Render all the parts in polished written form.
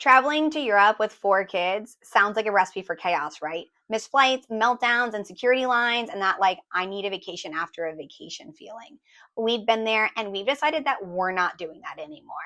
Traveling to Europe with 4 kids sounds like a recipe for chaos, right? Missed flights, meltdowns, and security lines, and that I need a vacation after a vacation feeling. We've been there and we've decided that we're not doing that anymore.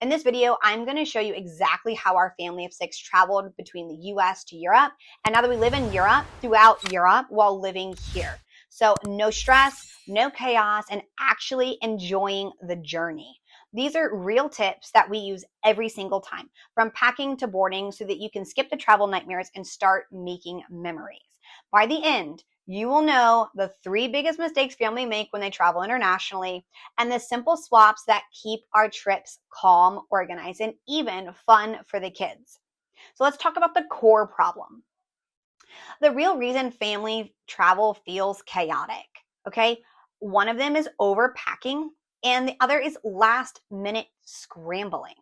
In this video, I'm going to show you exactly how our family of 6 traveled between the US to Europe, and now that we live in Europe, throughout Europe while living here. So no stress, no chaos, and actually enjoying the journey. These are real tips that we use every single time, from packing to boarding, so that you can skip the travel nightmares and start making memories. By the end, you will know the 3 biggest mistakes families make when they travel internationally, and the simple swaps that keep our trips calm, organized, and even fun for the kids. So let's talk about the core problem. The real reason family travel feels chaotic, okay? One of them is overpacking, and the other is last minute scrambling.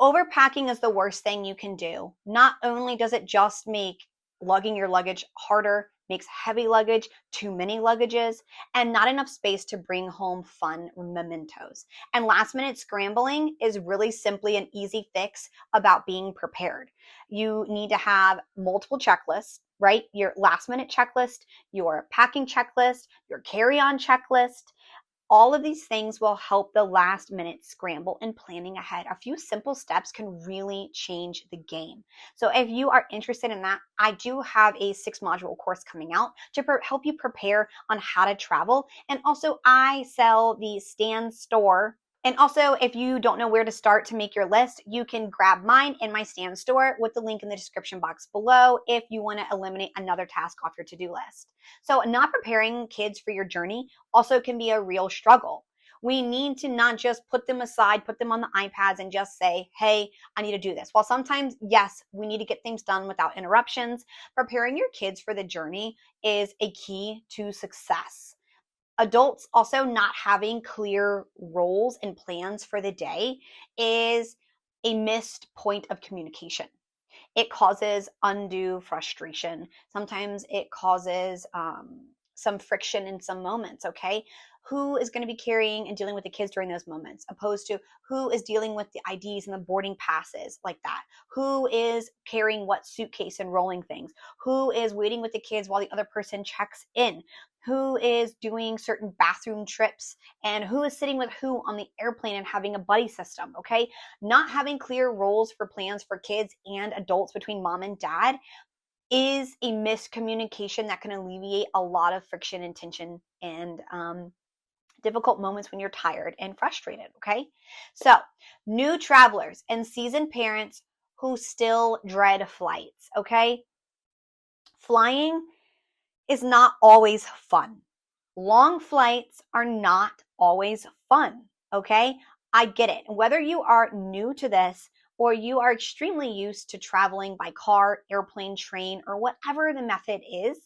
Overpacking is the worst thing you can do. Not only does it just make lugging your luggage harder, makes heavy luggage, too many luggages, and not enough space to bring home fun mementos. And last minute scrambling is really simply an easy fix about being prepared. You need to have multiple checklists, right? Your last minute checklist, your packing checklist, your carry-on checklist. All of these things will help the last minute scramble and planning ahead. A few simple steps can really change the game. So if you are interested in that, I do have a 6-module course coming out to help you prepare on how to travel. And also I sell the Stand Store. And also, if you don't know where to start to make your list, you can grab mine in my Stand Store with the link in the description box below if you want to eliminate another task off your to-do list. So not preparing kids for your journey also can be a real struggle. We need to not just put them aside, put them on the iPads and just say, hey, I need to do this. While sometimes, yes, we need to get things done without interruptions, preparing your kids for the journey is a key to success. Adults also not having clear roles and plans for the day is a missed point of communication. It causes undue frustration. Sometimes it causes some friction in some moments, okay? Who is going to be carrying and dealing with the kids during those moments, opposed to who is dealing with the IDs and the boarding passes like that? Who is carrying what suitcase and rolling things? Who is waiting with the kids while the other person checks in? Who is doing certain bathroom trips, and who is sitting with who on the airplane and having a buddy system, okay? Not having clear roles for plans for kids and adults between mom and dad is a miscommunication that can alleviate a lot of friction and tension and difficult moments when you're tired and frustrated, okay? So, new travelers and seasoned parents who still dread flights, okay? Flying is not always fun. Long flights are not always fun, okay? I get it. Whether you are new to this or you are extremely used to traveling by car, airplane, train, or whatever the method is,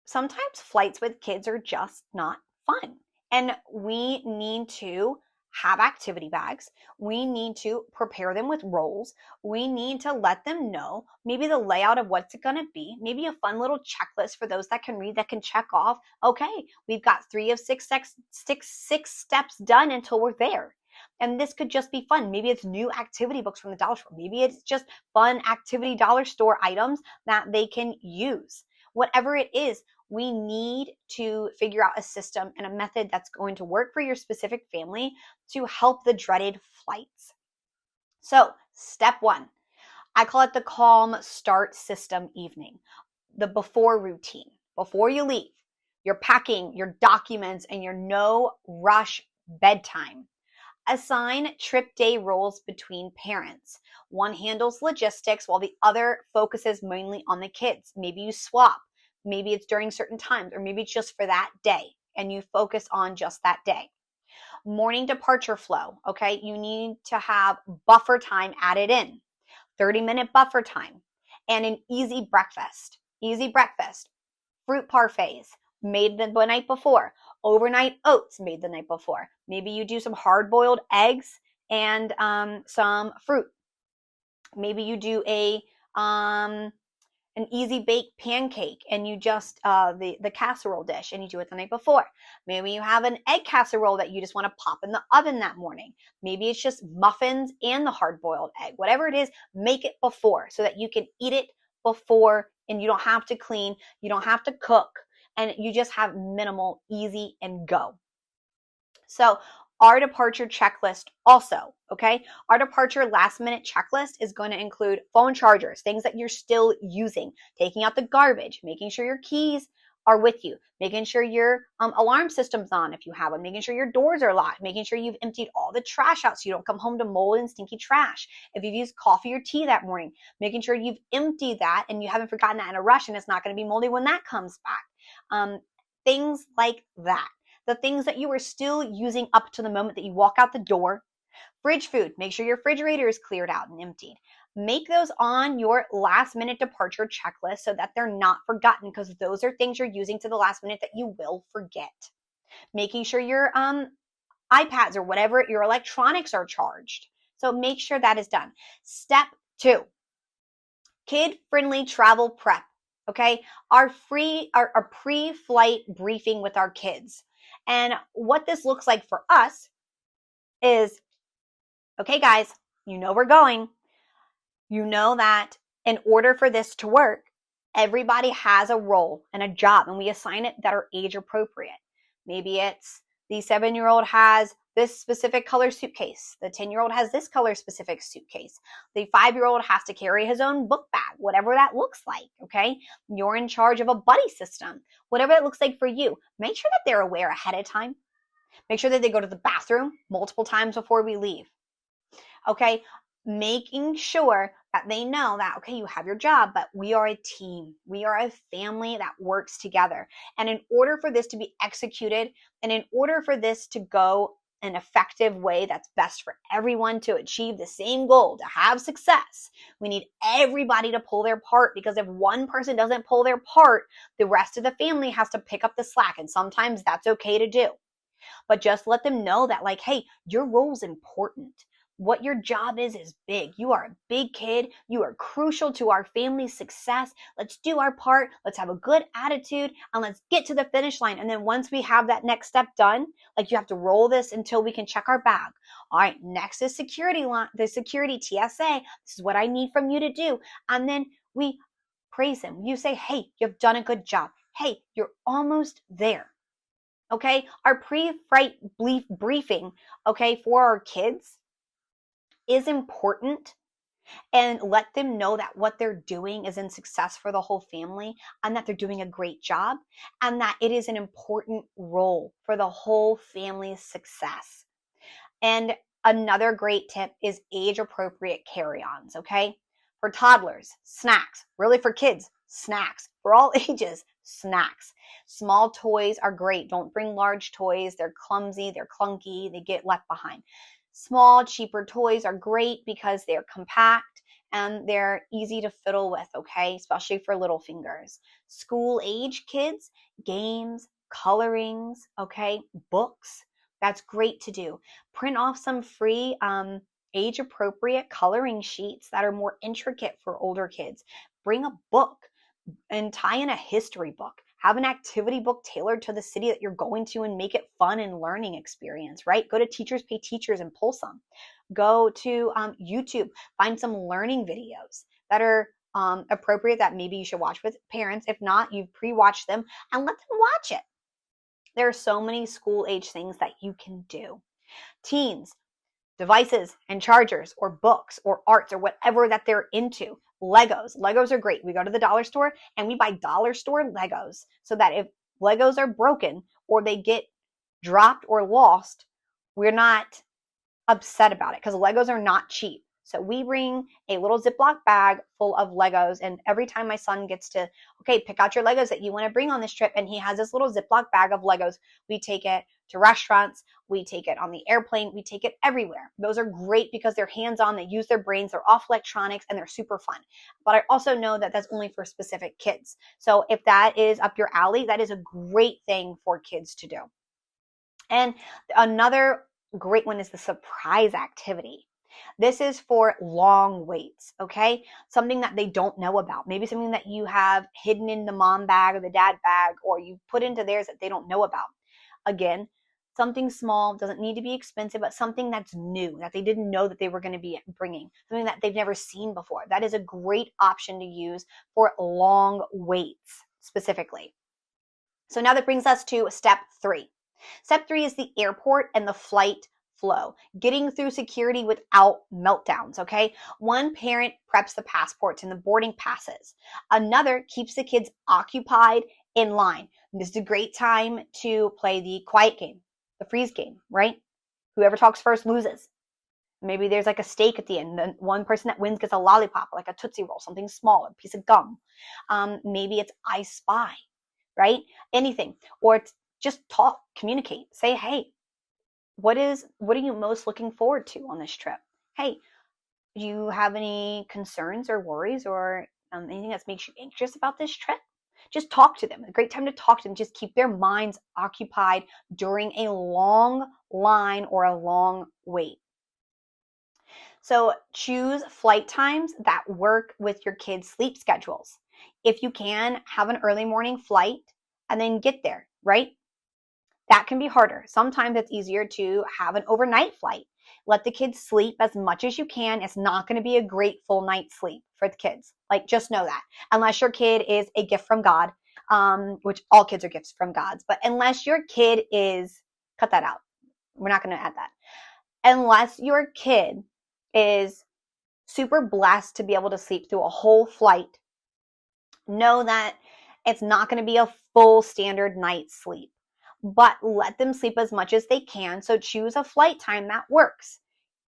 sometimes flights with kids are just not fun. And we need to have activity bags. We need to prepare them with roles. We need to let them know maybe the layout of what's it going to be, maybe a fun little checklist for those that can read, that can check off, okay, we've got 3 of 6 steps done until we're there. And this could just be fun. Maybe it's new activity books from the dollar store. Maybe it's just fun activity dollar store items that they can use. Whatever it is, we need to figure out a system and a method that's going to work for your specific family to help the dreaded flights. So, step 1, I call it the calm start system evening, the before routine. Before you leave, your packing, your documents, and your no rush bedtime. Assign trip day roles between parents. One handles logistics while the other focuses mainly on the kids. Maybe you swap. Maybe it's during certain times, or maybe it's just for that day and you focus on just that day. Morning departure flow, okay? You need to have buffer time added in, 30-minute buffer time, and an easy breakfast. Easy breakfast, fruit parfaits made the night before, overnight oats made the night before. Maybe you do some hard-boiled eggs and some fruit. Maybe you do a an easy baked pancake and you just the casserole dish and you do it the night before. Maybe you have an egg casserole that you just want to pop in the oven that morning. Maybe it's just muffins and the hard-boiled egg. Whatever it is, make it before so that you can eat it before and you don't have to clean, you don't have to cook, and you just have minimal, easy, and go. So our departure checklist also, okay? Our departure last minute checklist is going to include phone chargers, things that you're still using, taking out the garbage, making sure your keys are with you, making sure your alarm system's on if you have one, making sure your doors are locked, making sure you've emptied all the trash out so you don't come home to mold and stinky trash. If you've used coffee or tea that morning, making sure you've emptied that and you haven't forgotten that in a rush and it's not going to be moldy when that comes back. Things like that. The things that you are still using up to the moment that you walk out the door. Fridge food, make sure your refrigerator is cleared out and emptied. Make those on your last minute departure checklist so that they're not forgotten, because those are things you're using to the last minute that you will forget. Making sure your iPads or whatever, your electronics are charged. So make sure that is done. Step 2, kid-friendly travel prep. Okay, our pre-flight briefing with our kids. And what this looks like for us is, okay, guys, you know we're going. You know that in order for this to work, everybody has a role and a job, and we assign it that are age appropriate. Maybe it's the 7-year-old has this specific color suitcase. The 10-year-old has this color specific suitcase. The 5-year-old has to carry his own book bag, whatever that looks like, okay? You're in charge of a buddy system. Whatever it looks like for you, make sure that they're aware ahead of time. Make sure that they go to the bathroom multiple times before we leave, okay? Making sure that they know that, okay, you have your job, but we are a team. We are a family that works together. And in order for this to be executed, and in order for this to go an effective way that's best for everyone to achieve the same goal, to have success, we need everybody to pull their part, because if one person doesn't pull their part, the rest of the family has to pick up the slack. And sometimes that's okay to do. But just let them know that, like, hey, your role is important. What your job is big. You are a big kid. You are crucial to our family's success. Let's do our part. Let's have a good attitude and let's get to the finish line. And then once we have that next step done, like, you have to roll this until we can check our bag. All right, next is security line, the security TSA. This is what I need from you to do. And then we praise them. You say, hey, you've done a good job. Hey, you're almost there. Okay, our pre-flight briefing, okay, for our kids is important, and let them know that what they're doing is in success for the whole family, and that they're doing a great job, and that it is an important role for the whole family's success. And another great tip is age-appropriate carry-ons, okay? For toddlers, snacks. Really, for kids, snacks. For all ages, snacks. Small toys are great. Don't bring large toys. They're clumsy, they're clunky, they get left behind. Small, cheaper toys are great because they're compact and they're easy to fiddle with, okay? Especially for little fingers. School age kids, games, colorings, okay? Books, that's great to do. Print off some free age-appropriate coloring sheets that are more intricate for older kids. Bring a book and tie in a history book. Have an activity book tailored to the city that you're going to and make it fun and learning experience, right? Go to Teachers Pay Teachers and pull some. Go to YouTube, find some learning videos that are appropriate that maybe you should watch with parents. If not, you've pre-watched them and let them watch it. There are so many school age things that you can do. Teens, devices and chargers or books or arts or whatever that they're into. Legos. Legos are great. We go to the dollar store and we buy dollar store Legos so that if Legos are broken or they get dropped or lost, we're not upset about it, because Legos are not cheap. So we bring a little Ziploc bag full of Legos, and every time my son gets to, okay, pick out your Legos that you want to bring on this trip, and he has this little Ziploc bag of Legos, we take it to restaurants, we take it on the airplane, we take it everywhere. Those are great because they're hands-on, they use their brains, they're off electronics, and they're super fun. But I also know that that's only for specific kids. So if that is up your alley, that is a great thing for kids to do. And another great one is the surprise activity. This is for long waits, okay? Something that they don't know about. Maybe something that you have hidden in the mom bag or the dad bag, or you put into theirs that they don't know about. Again, something small, doesn't need to be expensive, but something that's new, that they didn't know that they were going to be bringing, something that they've never seen before. That is a great option to use for long waits specifically. So now that brings us to step 3. Step 3 is the airport and the flight flow, getting through security without meltdowns, okay? One parent preps the passports and the boarding passes. Another keeps the kids occupied in line. This is a great time to play the quiet game, the freeze game, right? Whoever talks first loses. Maybe there's like a stake at the end. The one person that wins gets a lollipop, like a Tootsie Roll, something small, a piece of gum. Maybe it's I Spy, right? Anything. Or just talk, communicate. Say, hey, what are you most looking forward to on this trip? Hey, do you have any concerns or worries or anything that makes you anxious about this trip? Just talk to them. A great time to talk to them. Just keep their minds occupied during a long line or a long wait. So choose flight times that work with your kids' sleep schedules. If you can, have an early morning flight and then get there, right? That can be harder. Sometimes it's easier to have an overnight flight. Let the kids sleep as much as you can. It's not going to be a great full night's sleep for the kids. Like, just know that. Unless your kid is a gift from God, which all kids are gifts from God's. But unless your kid is, cut that out. We're not going to add that. Unless your kid is super blessed to be able to sleep through a whole flight, know that it's not going to be a full standard night's sleep. But let them sleep as much as they can. So choose a flight time that works.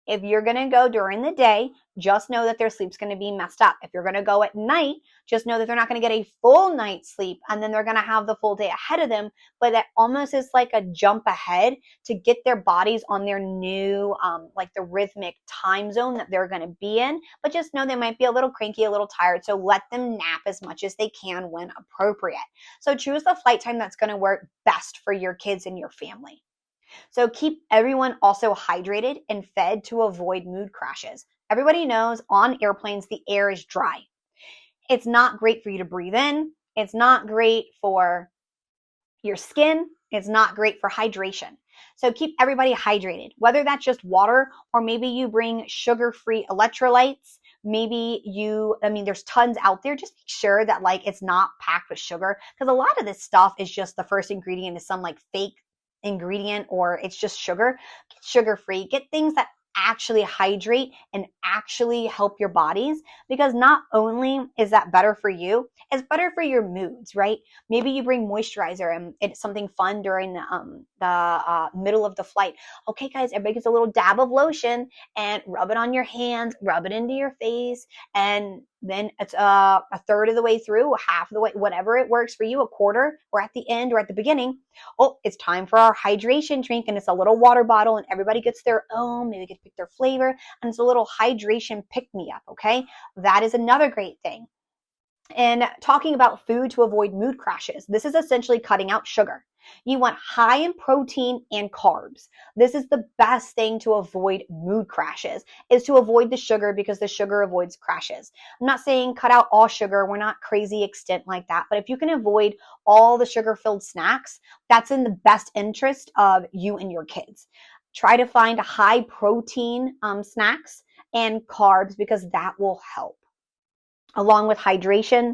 If you're going to go during the day, just know that their sleep's going to be messed up. If you're going to go at night, just know that they're not going to get a full night's sleep and then they're going to have the full day ahead of them. But that almost is like a jump ahead to get their bodies on their new, like the rhythmic time zone that they're going to be in. But just know they might be a little cranky, a little tired. So let them nap as much as they can when appropriate. So choose the flight time that's going to work best for your kids and your family. So keep everyone also hydrated and fed to avoid mood crashes. Everybody knows on airplanes, the air is dry. It's not great for you to breathe in. It's not great for your skin. It's not great for hydration. So keep everybody hydrated, whether that's just water or maybe you bring sugar-free electrolytes. Maybe there's tons out there. Just make sure that like it's not packed with sugar, because a lot of this stuff is just the first ingredient is some like fake ingredient or it's just sugar. Get sugar-free. Get things that actually hydrate and actually help your bodies, because not only is that better for you, it's better for your moods, right? Maybe you bring moisturizer and it's something fun during the middle of the flight. Okay, guys, everybody gets a little dab of lotion and rub it on your hands, rub it into your face, and then it's a third of the way through, half of the way, whatever it works for you, a quarter, or at the end or at the beginning. Oh, it's time for our hydration drink, and it's a little water bottle, and everybody gets their own. Maybe they get to pick their flavor, and it's a little hydration pick-me-up, okay? That is another great thing. And talking about food to avoid mood crashes, this is essentially cutting out sugar. You want high in protein and carbs. This is the best thing to avoid mood crashes, is to avoid the sugar, because the sugar avoids crashes. I'm not saying cut out all sugar. We're not crazy extent like that. But if you can avoid all the sugar-filled snacks, that's in the best interest of you and your kids. Try to find high protein snacks and carbs, because that will help, along with hydration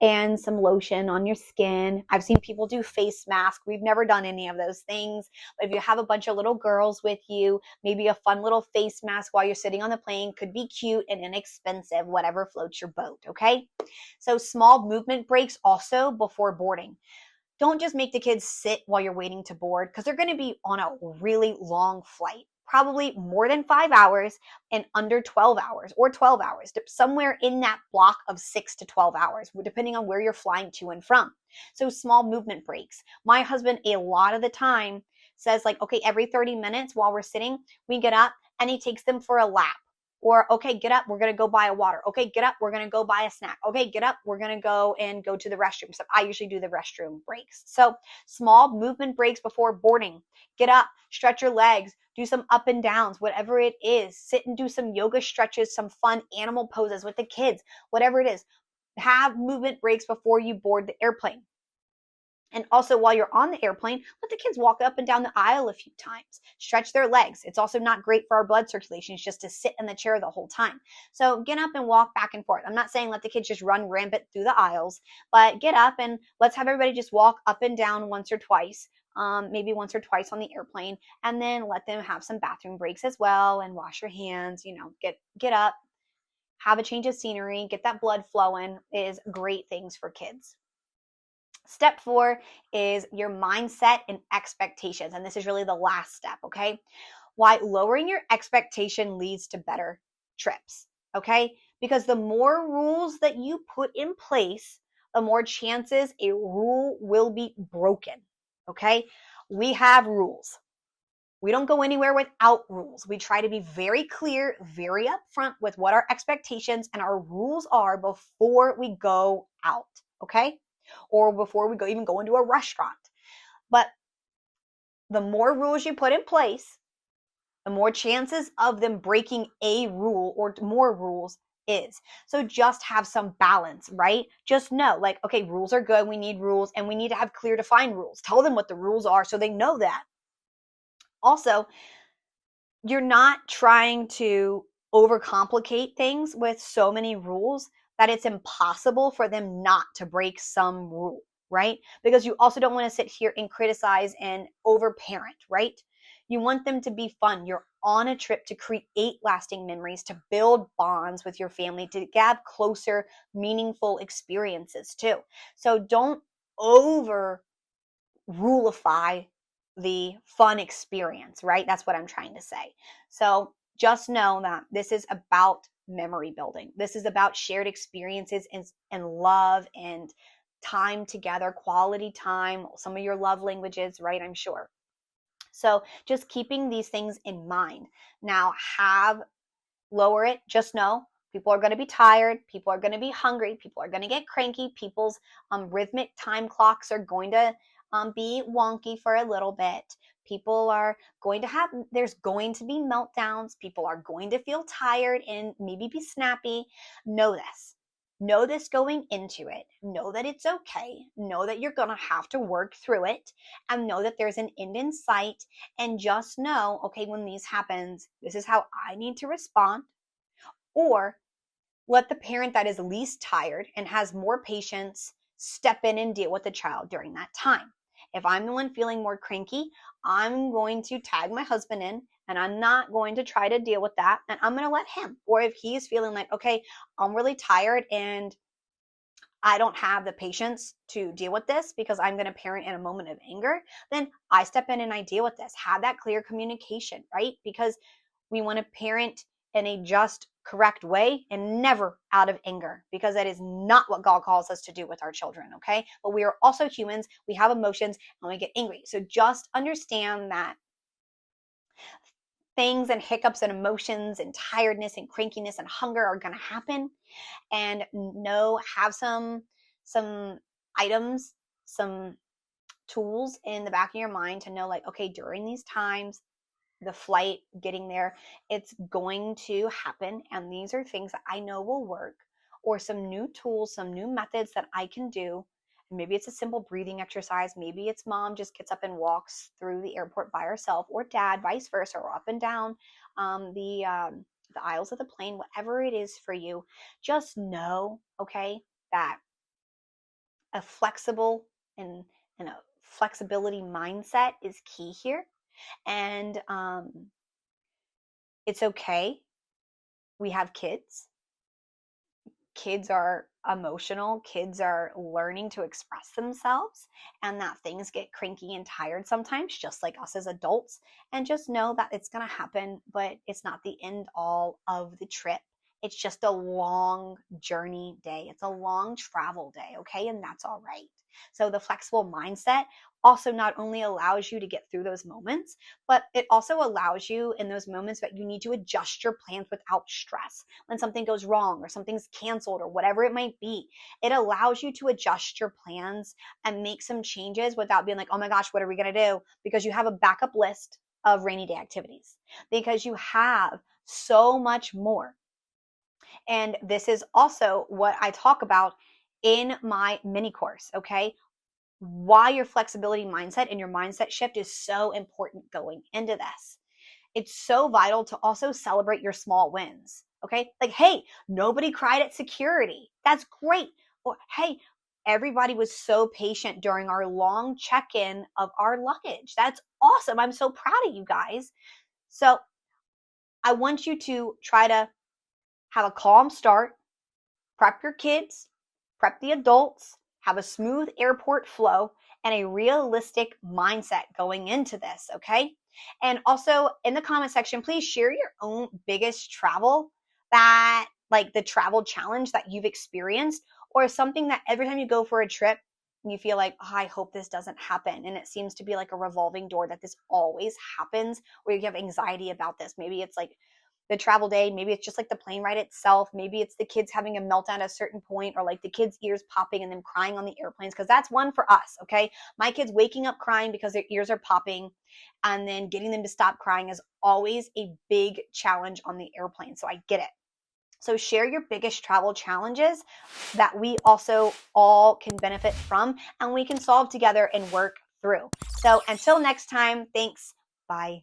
and some lotion on your skin. I've seen people do face masks. We've never done any of those things. But if you have a bunch of little girls with you, maybe a fun little face mask while you're sitting on the plane could be cute and inexpensive, whatever floats your boat, okay? So small movement breaks also before boarding. Don't just make the kids sit while you're waiting to board, because they're going to be on a really long flight. Probably more than 5 hours and under 12 hours or 12 hours, somewhere in that block of 6 to 12 hours, depending on where you're flying to and from. So small movement breaks. My husband, a lot of the time, says like, okay, every 30 minutes while we're sitting, we get up and he takes them for a lap. Or, okay, get up, we're going to go buy a water. Okay, get up, we're going to go buy a snack. Okay, get up, we're going to go and go to the restroom. So I usually do the restroom breaks. So small movement breaks before boarding. Get up, stretch your legs, do some up and downs, whatever it is. Sit and do some yoga stretches, some fun animal poses with the kids, whatever it is. Have movement breaks before you board the airplane. And also, while you're on the airplane, let the kids walk up and down the aisle a few times. Stretch their legs. It's also not great for our blood circulation. It's just to sit in the chair the whole time. So get up and walk back and forth. I'm not saying let the kids just run rampant through the aisles, but get up and let's have everybody just walk up and down once or twice, maybe once or twice on the airplane, and then let them have some bathroom breaks as well and wash your hands. Get up, have a change of scenery, get that blood flowing is great things for kids. Step 4 is your mindset and expectations. And this is really the last step, okay? Why lowering your expectation leads to better trips, okay? Because the more rules that you put in place, the more chances a rule will be broken, okay? We have rules. We don't go anywhere without rules. We try to be very clear, very upfront with what our expectations and our rules are before we go out, okay? Or before we even go into a restaurant. But the more rules you put in place, the more chances of them breaking a rule or more rules is. So just have some balance, right? Just know, like, okay, rules are good. We need rules, and we need to have clear defined rules. Tell them what the rules are so they know that. Also, you're not trying to overcomplicate things with so many rules that it's impossible for them not to break some rule, right? Because you also don't want to sit here and criticize and overparent, right? You want them to be fun. You're on a trip to create lasting memories, to build bonds with your family, to have closer, meaningful experiences too. So don't over rulify the fun experience, right? That's what I'm trying to say. So just know that this is about memory building. This is about shared experiences and love and time together, quality time, some of your love languages, right? I'm sure. So just keeping these things in mind. Now lower it. Just know people are going to be tired. People are going to be hungry. People are going to get cranky. People's rhythmic time clocks are going to be wonky for a little bit. People are going to there's going to be meltdowns. People are going to feel tired and maybe be snappy. Know this. Know this going into it. Know that it's okay. Know that you're going to have to work through it, and know that there's an end in sight. And just know, okay, when these happens, this is how I need to respond. Or let the parent that is least tired and has more patience step in and deal with the child during that time. If I'm the one feeling more cranky, I'm going to tag my husband in, and I'm not going to try to deal with that, and I'm going to let him. Or if he's feeling like, okay, I'm really tired and I don't have the patience to deal with this because I'm going to parent in a moment of anger, then I step in and I deal with this. Have that clear communication, right? Because we want to parent in a just, correct way and never out of anger, because that is not what God calls us to do with our children, okay? But we are also humans. We have emotions and we get angry. So just understand that things and hiccups and emotions and tiredness and crankiness and hunger are going to happen. And have some items, some tools in the back of your mind to know, like, okay, during these times, the flight, getting there, it's going to happen, and these are things that I know will work, or some new tools, some new methods that I can do. And maybe it's a simple breathing exercise. Maybe it's mom just gets up and walks through the airport by herself, or dad, vice versa, or up and down the aisles of the plane, whatever it is for you. Just know, okay, that a flexible and a flexibility mindset is key here. And it's okay. We have kids. Kids are emotional. Kids are learning to express themselves, and that things get cranky and tired sometimes, just like us as adults. And just know that it's going to happen, but it's not the end all of the trip. It's just a long journey day. It's a long travel day, okay? And that's all right. So the flexible mindset also not only allows you to get through those moments, but it also allows you in those moments that you need to adjust your plans without stress. When something goes wrong or something's canceled or whatever it might be, it allows you to adjust your plans and make some changes without being like, oh my gosh, what are we going to do? Because you have a backup list of rainy day activities, because you have so much more. And this is also what I talk about in my mini course, okay? Why your flexibility mindset and your mindset shift is so important going into this. It's so vital to also celebrate your small wins, okay? Like, hey, nobody cried at security. That's great. Or, hey, everybody was so patient during our long check-in of our luggage. That's awesome. I'm so proud of you guys. So I want you to try to have a calm start, prep your kids, prep the adults, have a smooth airport flow, and a realistic mindset going into this, okay? And also in the comment section, please share your own biggest travel, that like the travel challenge that you've experienced, or something that every time you go for a trip, you feel like, oh, I hope this doesn't happen. And it seems to be like a revolving door that this always happens, or you have anxiety about this. Maybe it's like the travel day, maybe it's just like the plane ride itself, maybe it's the kids having a meltdown at a certain point, or like the kids' ears popping and them crying on the airplanes, because that's one for us, okay? My kids waking up crying because their ears are popping, and then getting them to stop crying is always a big challenge on the airplane, so I get it. So share your biggest travel challenges that we also all can benefit from, and we can solve together and work through. So until next time, thanks, bye.